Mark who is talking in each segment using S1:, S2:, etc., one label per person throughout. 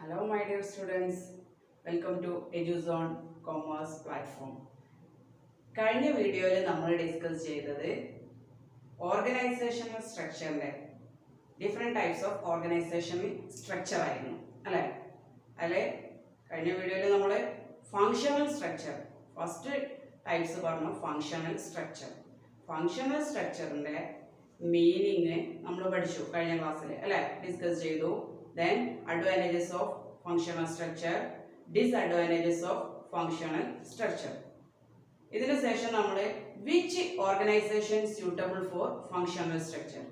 S1: Hello my dear students, welcome to EduZone Commerce platform. കഴിഞ്ഞ വീഡിയോയിൽ നമ്മൾ ഡിസ്കസ് ചെയ്തത് ഓർഗനൈസേഷണൽ സ്ട്രക്ചറിന്റെ different types of organisational structure ആയിരുന്നു അല്ലേ കഴിഞ്ഞ വീഡിയോയിൽ നമ്മൾ ഫങ്ഷണൽ സ്ട്രക്ചർ ഫസ്റ്റ് ടൈപ്സ് പറഞ്ഞു. ഫങ്ഷണൽ സ്ട്രക്ചറിന്റെ മീനിങ് നമ്മൾ പഠിച്ചു കഴിഞ്ഞ ക്ലാസ്സിൽ അല്ലേ, ഡിസ്കസ് ചെയ്തു. Then advantages of functional structure, disadvantages of functional structure. ഇതിനു ശേഷം നമ്മൾ which organization suitable for functional structure,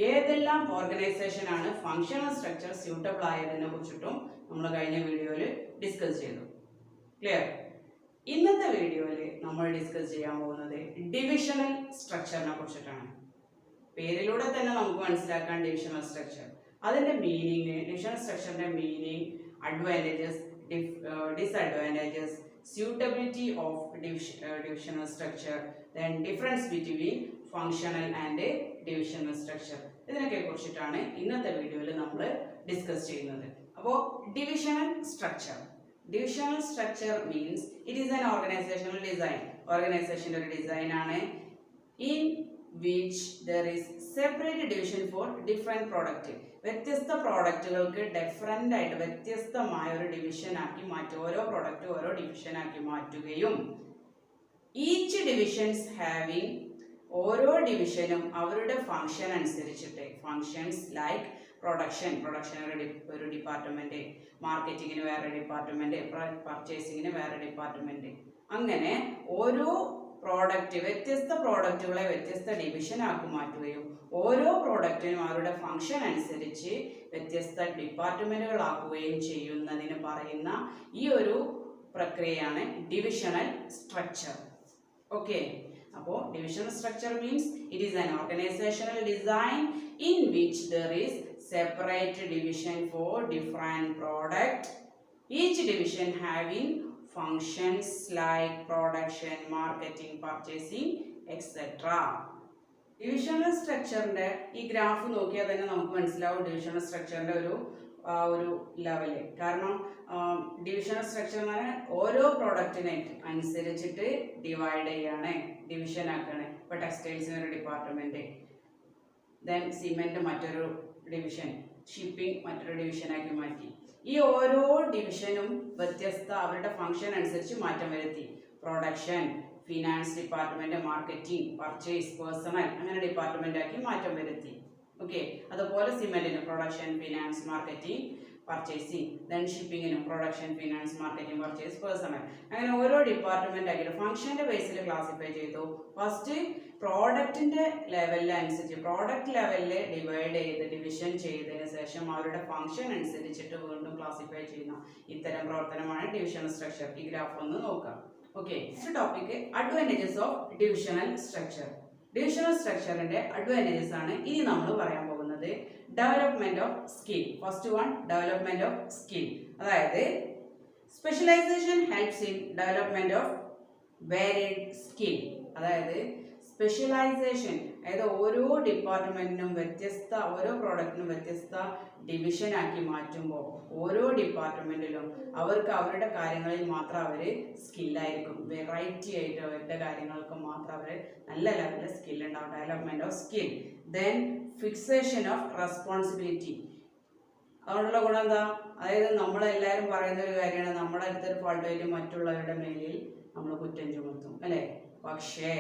S1: ഏതെല്ലാം ഓർഗനൈസേഷൻ ആണ് ഫങ്ഷണൽ സ്ട്രക്ചർ സ്യൂട്ടബിൾ ആയതിനെ കുറിച്ചിട്ടും നമ്മൾ കഴിഞ്ഞ വീഡിയോയിൽ ഡിസ്കസ് ചെയ്തു. ക്ലിയർ? ഇന്നത്തെ വീഡിയോയിൽ നമ്മൾ ഡിസ്കസ് ചെയ്യാൻ പോകുന്നത് ഡിവിഷണൽ സ്ട്രക്ചറിനെ കുറിച്ചിട്ടാണ്. പേരിലൂടെ തന്നെ നമുക്ക് മനസ്സിലാക്കാൻ ഡിവിഷണൽ സ്ട്രക്ചർ, അതിന്റെ മീനിങ്, ഡിവിഷണൽ സ്ട്രക്ചറിന്റെ meaning, advantages, disadvantages, suitability of divisional structure, then difference between functional and divisional structure, ഇതിനൊക്കെ കുറിച്ചിട്ടാണ് ഇന്നത്തെ വീഡിയോയിൽ നമ്മൾ ഡിസ്കസ് ചെയ്യുന്നത്. അപ്പോൾ divisional structure means it is an organisational design. ഓർഗനൈസേഷൻ്റെ ഒരു ഡിസൈൻ ആണ് in which there is separate division for different product. വ്യത്യസ്ത പ്രോഡക്റ്റുകൾക്ക് ഡിഫറെൻ്റ് ആയിട്ട് വ്യത്യസ്തമായ ഒരു ഡിവിഷൻ ആക്കി മാറ്റുക, ഓരോ പ്രോഡക്റ്റ് ഓരോ ഡിവിഷൻ ആക്കി മാറ്റുകയും ഈച്ച് ഡിവിഷൻസ് ഹാവിങ്, ഓരോ ഡിവിഷനും അവരുടെ ഫങ്ഷൻ അനുസരിച്ചിട്ട്, ഫങ്ഷൻസ് ലൈക്ക് പ്രൊഡക്ഷൻ ഒരു ഡിപ്പാർട്ട്മെന്റ്, മാർക്കറ്റിങ്ങിന് വേറെ ഡിപ്പാർട്ട്മെന്റ്, പർച്ചേസിങ്ങിന് വേറെ ഡിപ്പാർട്ട്മെന്റ്, അങ്ങനെ ഓരോ വ്യത്യസ്ത പ്രോഡക്റ്റുകളെ വ്യത്യസ്ത ഡിവിഷൻ ആക്കി മാറ്റുകയും ഓരോ പ്രോഡക്റ്റിനും അവരുടെ ഫങ്ഷൻ അനുസരിച്ച് വ്യത്യസ്ത ഡിപ്പാർട്ട്മെന്റുകളാക്കുകയും ചെയ്യുന്നതിന് പറയുന്ന ഈ ഒരു പ്രക്രിയയാണ് ഡിവിഷണൽ സ്ട്രക്ചർ. ഓക്കെ, അപ്പോൾ divisional structure means it is an organisational design in which there is separate division for different product, each division having functions like production, marketing, purchasing, etc. Divisional സ്ട്രക്ചറിന്റെ ഈ ഗ്രാഫ് നോക്കിയാൽ തന്നെ നമുക്ക് മനസ്സിലാവും divisional സ്ട്രക്ചറിന്റെ ഒരു level. കാരണം divisional structure എന്ന് പറഞ്ഞാൽ ഓരോ പ്രോഡക്റ്റിനെ അനുസരിച്ചിട്ട് ഡിവൈഡ് ചെയ്യാണ്, ഡിവിഷൻ ആക്കാണ്. ഇപ്പൊ ടെക്സ്റ്റൈൽസിന് ഒരു ഡിപ്പാർട്ട്മെന്റ്, ദെൻ സിമെന്റ് മറ്റൊരു ഡിവിഷൻ, ഷിപ്പിംഗ് മറ്റൊരു ഡിവിഷനാക്കി മാറ്റി. ഈ ഓരോ ഡിവിഷനും വ്യത്യസ്ത അവരുടെ ഫംഗ്ഷൻ അനുസരിച്ച് മാറ്റം വരുത്തി. Production, finance department, marketing, purchase, personnel, അങ്ങനെ ഡിപ്പാർട്ട്മെന്റ് ആക്കി മാറ്റം വരുത്തി. ഓക്കെ, അതുപോലെ സിമെന്റിന് production, finance, marketing, purchasing, then ഷിപ്പിങ്ങിനും production, finance, marketing, purchase, personnel, അങ്ങനെ ഓരോ ഡിപ്പാർട്ട്മെന്റ് ആക്കിയിട്ട് ഫംഗ്ഷന്റെ ബേസിൽ ക്ലാസിഫൈ ചെയ്തു. ഫസ്റ്റ് പ്രോഡക്റ്റിന്റെ ലെവലിനനുസരിച്ച് പ്രോഡക്റ്റ് ലെവലിൽ ഡിവിഷൻ ചെയ്തതിന് ശേഷം അവരുടെ ഫംഗ്ഷൻ അനുസരിച്ചിട്ട് വീണ്ടും ക്ലാസിഫൈ ചെയ്യുന്ന ഇത്തരം പ്രവർത്തനമാണ് ഡിവിഷണൽ സ്ട്രക്ചർ. ഈ ഗ്രാഫ് ഒന്ന് നോക്കാം. Okay, next topic advantages of divisional structure. Divisional സ്ട്രക്ചറിന്റെ അഡ്വാൻറ്റേജസ് ആണ് ഇനി നമ്മൾ പറയാൻ പോകുന്നത്. Development of skill. First one, development of skill. അതായത് specialisation helps in development of varied skill. അതായത് സ്പെഷ്യലൈസേഷൻ, അതായത് ഓരോ ഡിപ്പാർട്ട്മെന്റിനും ഓരോ പ്രോഡക്റ്റിനും വ്യത്യസ്ത ഡിവിഷൻ ആക്കി മാറ്റുമ്പോൾ ഓരോ ഡിപ്പാർട്ട്മെന്റിലും അവർക്ക് അവരുടെ കാര്യങ്ങളിൽ മാത്രം അവര് സ്കില്ലായിരിക്കും, വെറൈറ്റി ആയിട്ട് അവരുടെ കാര്യങ്ങൾക്ക് മാത്രം അവര് നല്ല ലെവലിൽ സ്കിൽ ഉണ്ടാവും. Development of skill. Then fixation of responsibility. അതുകൊണ്ടുള്ള ഗുണം എന്താ? അതായത് നമ്മളെല്ലാവരും പറയുന്ന ഒരു കാര്യമാണ്, നമ്മുടെ അടുത്തൊരു ഫോൾട്ട് ആയിട്ട് മറ്റുള്ളവരുടെ മേലിൽ നമ്മൾ കുറ്റം ചുമത്തും അല്ലേ. പക്ഷേ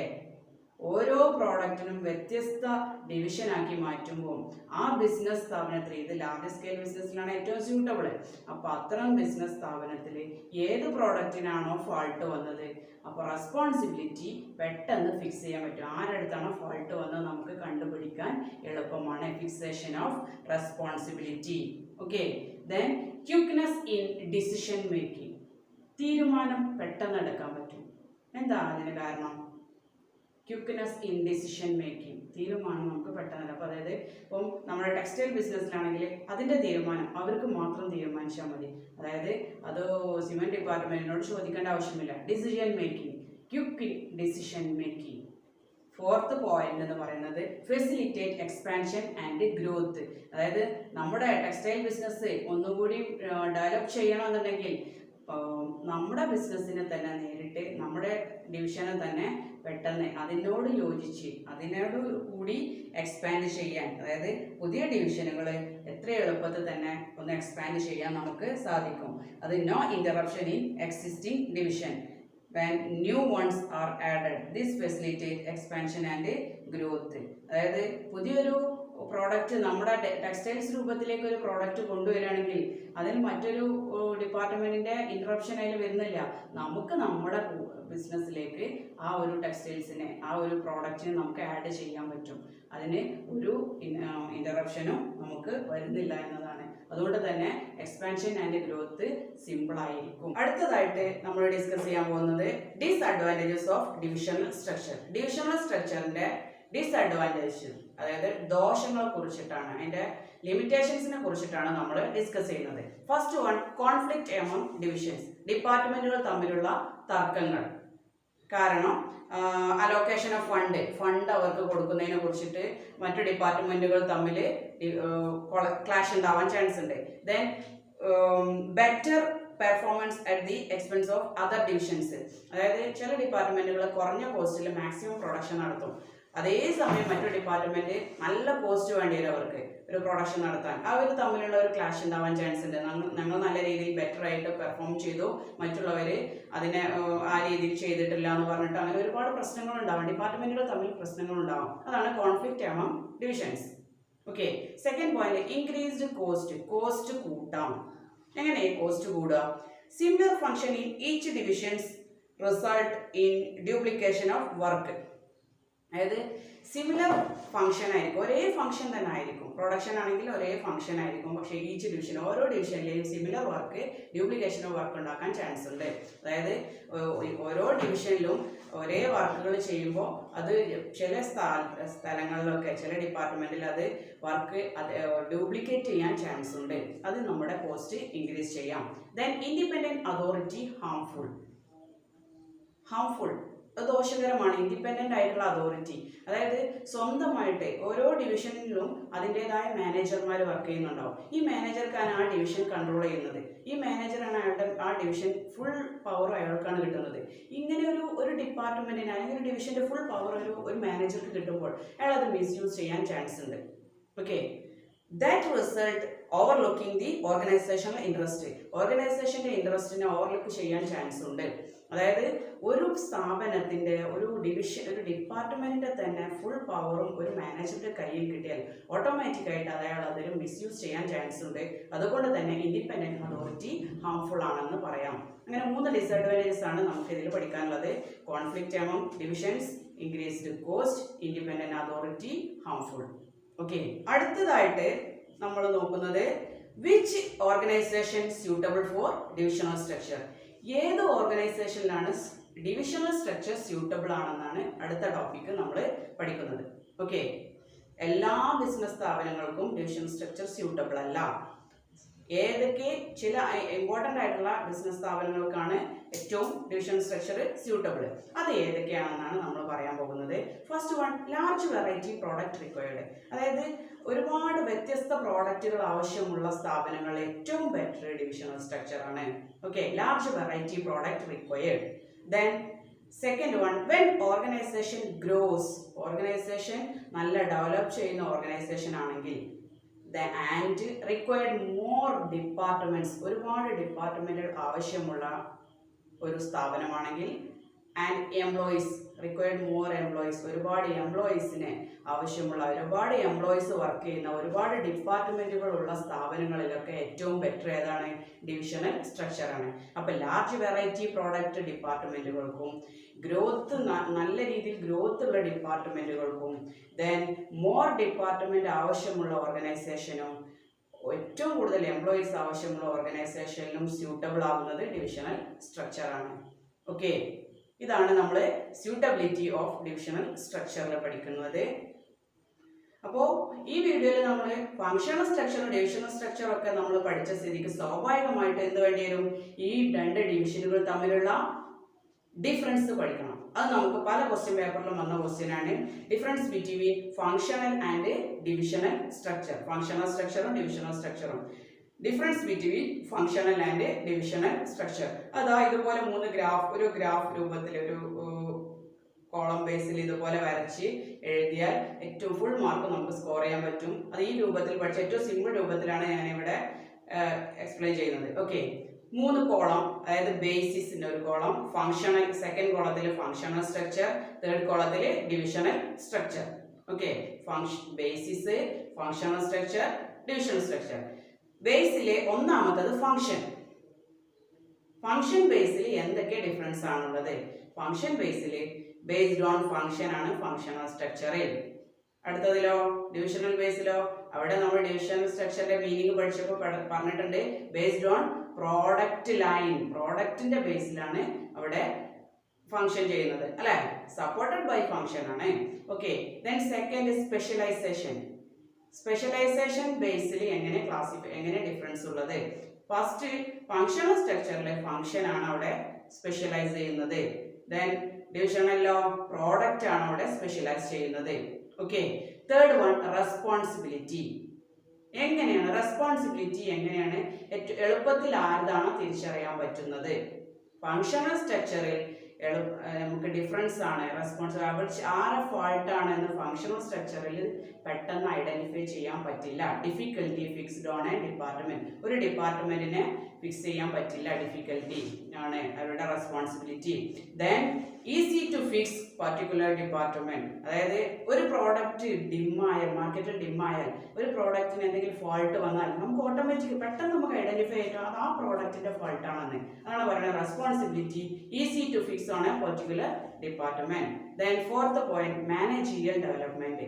S1: ഓരോ പ്രോഡക്റ്റിനും വ്യത്യസ്ത ഡിവിഷൻ ആക്കി മാറ്റുമ്പോൾ ആ ബിസിനസ് സ്ഥാപനത്തിൽ, ഇത് ലാർജ് സ്കെയിൽ ബിസിനസ്സിലാണ് ഏറ്റവും സ്യൂട്ടബിൾ. അപ്പൊ അത്തരം ബിസിനസ് സ്ഥാപനത്തിൽ ഏത് പ്രോഡക്റ്റിനാണോ ഫാൾട്ട് വന്നത്, അപ്പോൾ റെസ്പോൺസിബിലിറ്റി പെട്ടെന്ന് ഫിക്സ് ചെയ്യാൻ പറ്റും. ആരടുത്താണോ ഫാൾട്ട് വന്നത് നമുക്ക് കണ്ടുപിടിക്കാൻ എളുപ്പമാണ്. Fixation of responsibility. Okay, then quickness in decision making. തീരുമാനം പെട്ടെന്ന് എടുക്കാൻ പറ്റും. എന്താ അതിന് കാരണം? ക്വിക്നെസ് ഇൻ ഡിസിഷൻ മേക്കിംഗ്, തീരുമാനം നമുക്ക് പെട്ടെന്ന്. അപ്പോൾ അതായത് ഇപ്പം നമ്മുടെ ടെക്സ്റ്റൈൽ ബിസിനസ്സിലാണെങ്കിൽ അതിൻ്റെ തീരുമാനം അവർക്ക് മാത്രം തീരുമാനിച്ചാൽ മതി. അതായത് അത് സിമെന്റ് ഡിപ്പാർട്ട്മെന്റിനോട് ചോദിക്കേണ്ട ആവശ്യമില്ല. Decision making, quick decision making. Fourth point എന്ന് പറയുന്നത് ഫെസിലിറ്റേറ്റ് എക്സ്പാൻഷൻ ആൻഡ് ഗ്രോത്ത്. അതായത് നമ്മുടെ ടെക്സ്റ്റൈൽ ബിസിനസ് ഒന്നുകൂടി ഡെവലപ്പ് ചെയ്യണമെന്നുണ്ടെങ്കിൽ നമ്മുടെ ബിസിനസ്സിനെ തന്നെ നേരിട്ട് നമ്മുടെ ഡിവിഷനെ തന്നെ പെട്ടെന്ന് അതിനോട് യോജിച്ച് അതിനോട് കൂടി എക്സ്പാൻഡ് ചെയ്യാൻ, അതായത് പുതിയ ഡിവിഷനുകൾ എത്ര എളുപ്പത്തിൽ തന്നെ ഒന്ന് എക്സ്പാൻഡ് ചെയ്യാൻ നമുക്ക് സാധിക്കും. അത് no interruption in existing division when new ones are added. This facilitate expansion and growth. അതായത് പുതിയൊരു പ്രോഡക്റ്റ് നമ്മുടെ ടെക്സ്റ്റൈൽസ് രൂപത്തിലേക്ക് ഒരു പ്രോഡക്റ്റ് കൊണ്ടുവരികയാണെങ്കിൽ അതിന് മറ്റൊരു ഡിപ്പാർട്ട്മെന്റിന്റെ ഇന്ററപ്ഷൻ അതിൽ വരുന്നില്ല. നമുക്ക് നമ്മുടെ ബിസിനസ്സിലേക്ക് ആ ഒരു ടെക്സ്റ്റൈൽസിനെ ആ ഒരു പ്രോഡക്റ്റിനെ നമുക്ക് ആഡ് ചെയ്യാൻ പറ്റും. അതിന് ഒരു ഇന്ററപ്ഷനും നമുക്ക് വരുന്നില്ല എന്നതാണ്. അതുകൊണ്ട് തന്നെ എക്സ്പാൻഷൻ ആൻഡ് ഗ്രോത്ത് സിമ്പിൾ ആയിരിക്കും. അടുത്തതായിട്ട് നമ്മൾ ഡിസ്കസ് ചെയ്യാൻ പോകുന്നത് disadvantages of divisional structure. Divisional സ്ട്രക്ചറിന്റെ ഡിസ്അഡ്വാൻറ്റേജ്, അതായത് ദോഷങ്ങളെ കുറിച്ചിട്ടാണ്, അതിന്റെ ലിമിറ്റേഷൻസിനെ കുറിച്ചിട്ടാണ് നമ്മൾ ഡിസ്കസ് ചെയ്യുന്നത്. First one, conflict among divisions. ഡിപ്പാർട്ട്മെന്റുകൾ തമ്മിലുള്ള തർക്കങ്ങൾ. കാരണം അലോക്കേഷൻ ഓഫ് ഫണ്ട് അവർക്ക് കൊടുക്കുന്നതിനെ കുറിച്ചിട്ട് മറ്റു ഡിപ്പാർട്ട്മെന്റുകൾ തമ്മിൽ ക്ലാഷ് ഉണ്ടാവാൻ ചാൻസ് ഉണ്ട്. Then better performance at the expense of other divisions. അതായത് ചില ഡിപ്പാർട്ട്മെന്റുകൾ കുറഞ്ഞ കോസ്റ്റിൽ മാക്സിമം പ്രൊഡക്ഷൻ നടത്തും. അതേസമയം മറ്റു ഡിപ്പാർട്ട്മെന്റ് നല്ല കോസ്റ്റ് വേണ്ടി വരും അവർക്ക് ഒരു പ്രൊഡക്ഷൻ നടത്താൻ. അവർ തമ്മിലുള്ള ഒരു ക്ലാഷ് ഉണ്ടാവാൻ ചാൻസ് ഉണ്ട്. ഞങ്ങൾ നല്ല രീതിയിൽ ബെറ്റർ ആയിട്ട് പെർഫോം ചെയ്തു, മറ്റുള്ളവർ അതിനെ ആ രീതിയിൽ ചെയ്തിട്ടില്ല എന്ന് പറഞ്ഞിട്ട് അങ്ങനെ ഒരുപാട് പ്രശ്നങ്ങൾ ഉണ്ടാവും. ഡിപ്പാർട്ട്മെന്റുകൾ തമ്മിൽ പ്രശ്നങ്ങൾ ഉണ്ടാവും. അതാണ് conflict among divisions. Okay, second point, increased cost കൂട്ടാം. എങ്ങനെ കോസ്റ്റ് കൂടുക? Similar function in each divisions result in duplication of work. അതായത് സിമിലർ ഫംഗ്ഷൻ ആയിരിക്കും, ഒരേ ഫംഗ്ഷൻ തന്നെ ആയിരിക്കും. പ്രൊഡക്ഷൻ ആണെങ്കിൽ ഒരേ ഫംഗ്ഷൻ ആയിരിക്കും, പക്ഷേ ഈച്ച് ഡിവിഷൻ ഓരോ ഡിവിഷനിലെയും similar work duplication of work ഉണ്ടാക്കാൻ ചാൻസ് ഉണ്ട്. അതായത് ഓരോ ഡിവിഷനിലും ഒരേ വർക്കുകൾ ചെയ്യുമ്പോൾ അത് ചില സ്ഥലങ്ങളിലൊക്കെ ചില ഡിപ്പാർട്ട്മെന്റിൽ അത് വർക്ക് ഡ്യൂപ്ലിക്കേറ്റ് ചെയ്യാൻ ചാൻസ് ഉണ്ട്. അത് നമ്മുടെ കോസ്റ്റ് ഇൻക്രീസ് ചെയ്യാം. ദെൻ ഇൻഡിപെൻഡന്റ് അതോറിറ്റി ഹാംഫുൾ ദോഷകരമാണ്. ഇൻഡിപെൻഡന്റ് ആയിട്ടുള്ള അതോറിറ്റി, അതായത് സ്വന്തമായിട്ട് ഓരോ ഡിവിഷനിലും അതിൻ്റെതായ മാനേജർമാർ വർക്ക് ചെയ്യുന്നുണ്ടാവും. ഈ മാനേജർക്കാണ് ആ ഡിവിഷൻ കൺട്രോൾ ചെയ്യുന്നത്. ഈ മാനേജറാണ് അയാളുടെ ആ ഡിവിഷൻ ഫുൾ പവർ അയാൾക്കാണ് കിട്ടുന്നത്. ഇങ്ങനെ ഒരു ഡിപ്പാർട്ട്മെന്റിന് അല്ലെങ്കിൽ ഒരു ഡിവിഷന്റെ ഫുൾ പവർ ഒരു മാനേജർക്ക് കിട്ടുമ്പോൾ അയാൾ അത് മിസ്യൂസ് ചെയ്യാൻ ചാൻസ് ഉണ്ട്. Okay, that result overlooking the organizational interest. ഓർഗനൈസേഷന്റെ ഇൻട്രസ്റ്റിനെ ഓവർലുക്ക് ചെയ്യാൻ ചാൻസ് ഉണ്ട്. അതായത് ഒരു സ്ഥാപനത്തിന്റെ ഒരു ഡിപ്പാർട്ട്മെന്റിന്റെ തന്നെ ഫുൾ പവറും ഒരു മാനേജറുടെ കയ്യിൽ കിട്ടിയാൽ ഓട്ടോമാറ്റിക്കായിട്ട് അയാൾ അതൊരു മിസ്യൂസ് ചെയ്യാൻ ചാൻസ് ഉണ്ട്. അതുകൊണ്ട് തന്നെ ഇൻഡിപെൻഡന്റ് അതോറിറ്റി ഹാംഫുൾ ആണെന്ന് പറയാം. അങ്ങനെ 3 ഡിസഡ്വാൻറ്റേജസ് ആണ് നമുക്ക് ഇതിൽ പഠിക്കാനുള്ളത്. Conflict among divisions, increased cost, independent authority, harmful. Okay, അടുത്തതായിട്ട് നമ്മൾ നോക്കുന്നത് which organisation suitable for divisional structure. ഏത് ഓർഗനൈസേഷനിലാണ് ഡിവിഷണൽ സ്ട്രക്ചർ സ്യൂട്ടബിൾ ആണെന്നാണ് അടുത്ത ടോപ്പിക്ക് നമ്മൾ പഠിക്കുന്നത്. ഓക്കെ, എല്ലാ ബിസിനസ് സ്ഥാപനങ്ങൾക്കും ഡിവിഷണൽ സ്ട്രക്ചർ സ്യൂട്ടബിൾ അല്ല. ഏതൊക്കെ ചില ഇമ്പോർട്ടൻ്റ് ആയിട്ടുള്ള ബിസിനസ് സ്ഥാപനങ്ങൾക്കാണ് ഏറ്റവും ഡിവിഷണൽ സ്ട്രക്ചർ സ്യൂട്ടബിൾ, അത് ഏതൊക്കെയാണെന്നാണ് നമ്മൾ പറയാൻ പോകുന്നത്. First one, large variety product required. അതായത് ഒരുപാട് വ്യത്യസ്ത പ്രോഡക്റ്റുകൾ ആവശ്യമുള്ള സ്ഥാപനങ്ങൾ ഏറ്റവും ബെറ്റർ ഡിവിഷണൽ സ്ട്രക്ചർ ആണ്. Okay, large variety product required. Then second one, when organization grows. Organization നല്ല ഡെവലപ്പ് ചെയ്യുന്ന ഓർഗനൈസേഷൻ ആണെങ്കിൽ ആൻഡ് റിക്വയർഡ് മോർ ഡിപ്പാർട്ട്മെന്റ്സ്, ഒരുപാട് ഡിപ്പാർട്ട്മെന്റുകൾ ആവശ്യമുള്ള ഒരു സ്ഥാപനമാണെങ്കിൽ, and employees required more employees, ഒരുപാട് എംപ്ലോയീസിന് ആവശ്യമുള്ള ഒരുപാട് എംപ്ലോയീസ് വർക്ക് ചെയ്യുന്ന ഒരുപാട് ഡിപ്പാർട്ട്മെന്റുകൾ ഉള്ള സ്ഥാപനങ്ങളിലൊക്കെ ഏറ്റവും ബെറ്റർ ഏതാണ്? ഡിവിഷണൽ സ്ട്രക്ചർ ആണ്. അപ്പൊ ലാർജ് വെറൈറ്റി പ്രോഡക്റ്റ് ഡിപ്പാർട്ട്മെന്റുകൾക്കും ഗ്രോത്ത് നല്ല രീതിയിൽ ഗ്രോത്ത് ഉള്ള ഡിപ്പാർട്ട്മെന്റുകൾക്കും ദെൻ മോർ ഡിപ്പാർട്ട്മെന്റ് ആവശ്യമുള്ള ഓർഗനൈസേഷനും ഏറ്റവും കൂടുതൽ എംപ്ലോയീസ് ആവശ്യമുള്ള ഓർഗനൈസേഷനിലും സ്യൂട്ടബിൾ ആകുന്നത് ഡിവിഷണൽ സ്ട്രക്ചർ ആണ്. ഓക്കെ, ഇതാണ് നമ്മൾ സ്യൂട്ടബിലിറ്റി ഓഫ് ഡിവിഷണൽ സ്ട്രക്ചറിൽ പഠിക്കുന്നത്. അപ്പോൾ ഈ വീഡിയോയിൽ നമ്മൾ ഫങ്ഷണൽ സ്ട്രക്ചറും ഡിവിഷണൽ സ്ട്രക്ചറും ഒക്കെ നമ്മൾ പഠിച്ച സ്ഥിതിക്ക് സ്വാഭാവികമായിട്ട് എന്ത് വേണ്ടി വരും? ഈ 2 ഡിവിഷനുകൾ തമ്മിലുള്ള ഡിഫറൻസ് പഠിക്കണം. അത് നമുക്ക് പല ക്വസ്റ്റ്യൻ പേപ്പറിലും വന്ന ക്വസ്റ്റ്യൻ ആണ്. Difference between functional and divisional structure. Functional സ്ട്രക്ചറും ഡിവിഷണൽ സ്ട്രക്ചറും. Difference between functional and divisional structure. അതാ ഇതുപോലെ മൂന്ന് ഗ്രാഫ്, ഒരു ഗ്രാഫ് രൂപത്തിൽ ഒരു കോളം ബേസിൽ ഇതുപോലെ വരച്ച് എഴുതിയാൽ ഏറ്റവും ഫുൾ മാർക്ക് നമുക്ക് സ്കോർ ചെയ്യാൻ പറ്റും. അത് ഈ രൂപത്തിൽ പഠിച്ച ഏറ്റവും സിമ്പിൾ രൂപത്തിലാണ് ഞാനിവിടെ എക്സ്പ്ലെയിൻ ചെയ്യുന്നത്. ഓക്കെ, മൂന്ന് കോളം, അതായത് ബേസിസിന്റെ ഒരു കോളം, ഫങ്ഷണൽ സെക്കൻഡ് കോളത്തിൽ ഫങ്ഷണൽ സ്ട്രക്ചർ, തേർഡ് കോളത്തിൽ divisional structure. Okay, basis, functional structure, divisional structure. ബേസിലെ ഒന്നാമത്തത് ഫങ്ഷൻ. ഫങ്ഷൻ ബേസിൽ എന്തൊക്കെ ഡിഫറൻസ് ആണുള്ളത്? ഫങ്ഷൻ ബേസിൽ ബേസ്ഡ് ഓൺ ഫങ്ഷൻ ആണ് ഫങ്ഷണൽ സ്ട്രക്ചറിൽ. അടുത്തതിലോ ഡിവിഷണൽ ബേസിലോ, അവിടെ നമ്മൾ ഡിവിഷണൽ സ്ട്രക്ചറിന്റെ മീനിങ് പഠിച്ചപ്പോൾ പറഞ്ഞിട്ടുണ്ട് ബേസ്ഡ് ഓൺ പ്രോഡക്റ്റ് ലൈൻ. പ്രോഡക്റ്റിന്റെ ബേസിലാണ് അവിടെ ഫങ്ഷൻ ചെയ്യുന്നത് അല്ലെ, സപ്പോർട്ടഡ് ബൈ ഫങ്ഷൻ ആണ്. Okay, then second specialization. Specialization ബേസിൽ എങ്ങനെ ഡിഫറൻസ് ഉള്ളത്? ഫസ്റ്റ് ഫങ്ഷണൽ സ്ട്രക്ചറിലെ ഫങ്ഷൻ ആണ് അവിടെ സ്പെഷ്യലൈസ് ചെയ്യുന്നത്. ദെൻ ഡിവിഷണലോ പ്രോഡക്റ്റ് ആണ് അവിടെ സ്പെഷ്യലൈസ് ചെയ്യുന്നത്. Okay, third one responsibility. എങ്ങനെയാണ് റെസ്പോൺസിബിലിറ്റി എളുപ്പത്തിൽ ആർതാണോ തിരിച്ചറിയാൻ പറ്റുന്നത്? ഫങ്ഷണൽ സ്ട്രക്ചറിൽ നമുക്ക് ഡിഫറൻസ് ആണ് റെസ്പോൺസിബിലിറ്റി. ആരെ ഫാൾട്ട് ആണ് എന്ന് ഫങ്ഷണൽ സ്ട്രക്ചറിൽ പെട്ടെന്ന് ഐഡന്റിഫൈ ചെയ്യാൻ പറ്റില്ല. Difficulty fixed on a department. ഒരു ഡിപ്പാർട്ട്മെന്റിനെ ഫിക്സ് ചെയ്യാൻ പറ്റില്ല, ഡിഫിക്കൽട്ടി ആണ് അവരുടെ responsibility. Then easy to fix particular department. അതായത് ഒരു പ്രോഡക്റ്റ് മാർക്കറ്റിൽ ഡിമ്മായാൽ, ഒരു പ്രോഡക്റ്റിന് എന്തെങ്കിലും ഫോൾട്ട് വന്നാൽ നമുക്ക് ഓട്ടോമാറ്റിക് പെട്ടെന്ന് നമുക്ക് ഐഡന്റിഫൈ ചെയ്യാം അത് ആ പ്രോഡക്റ്റിന്റെ ഫോൾട്ട് ആണെന്ന്. അതാണ് പറയുന്നത് responsibility easy to fix on a particular department. Then fourth point managerial development.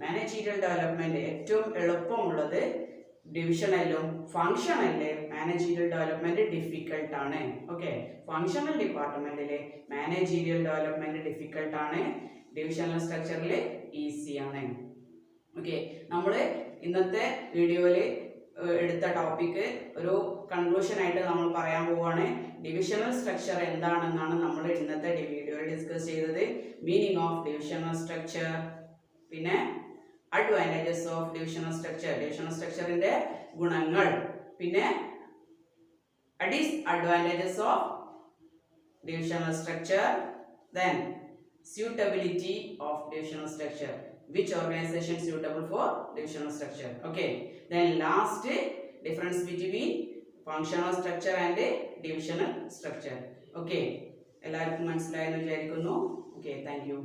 S1: Managerial development ഏറ്റവും എളുപ്പമുള്ളത് ഡിവിഷണലും ഫങ്ഷണലിലെ മാനേജീരിയൽ ഡെവലപ്മെന്റ് ഡിഫിക്കൽട്ട് ആണ്. ഓക്കെ, ഫങ്ഷണൽ ഡിപ്പാർട്ട്മെന്റിലെ മാനേജീരിയൽ ഡെവലപ്മെന്റ് ഡിഫിക്കൽട്ട് ആണ്, ഡിവിഷണൽ സ്ട്രക്ചറിൽ ഈസി ആണ്. ഓക്കെ, നമ്മൾ ഇന്നത്തെ വീഡിയോയിൽ എടുത്ത ടോപ്പിക് ഒരു കൺക്ലൂഷൻ ആയിട്ട് നമ്മൾ പറയാൻ പോവുകയാണ്. ഡിവിഷണൽ സ്ട്രക്ചർ എന്താണെന്നാണ് നമ്മൾ ഇന്നത്തെ വീഡിയോയിൽ ഡിസ്കസ് ചെയ്തത്. മീനിങ് ഓഫ് ഡിവിഷണൽ സ്ട്രക്ചർ, പിന്നെ advantages of divisional structure, divisional സ്ട്രക്ചറിന്റെ ഗുണങ്ങൾ, പിന്നെ disadvantages of divisional structure, then suitability of divisional structure, which organization is suitable for divisional structure. Okay, then last difference between functional structure and divisional structure. Okay, എല്ലാവർക്കും മനസ്സിലായെന്ന് വിചാരിക്കുന്നു. Okay, thank you.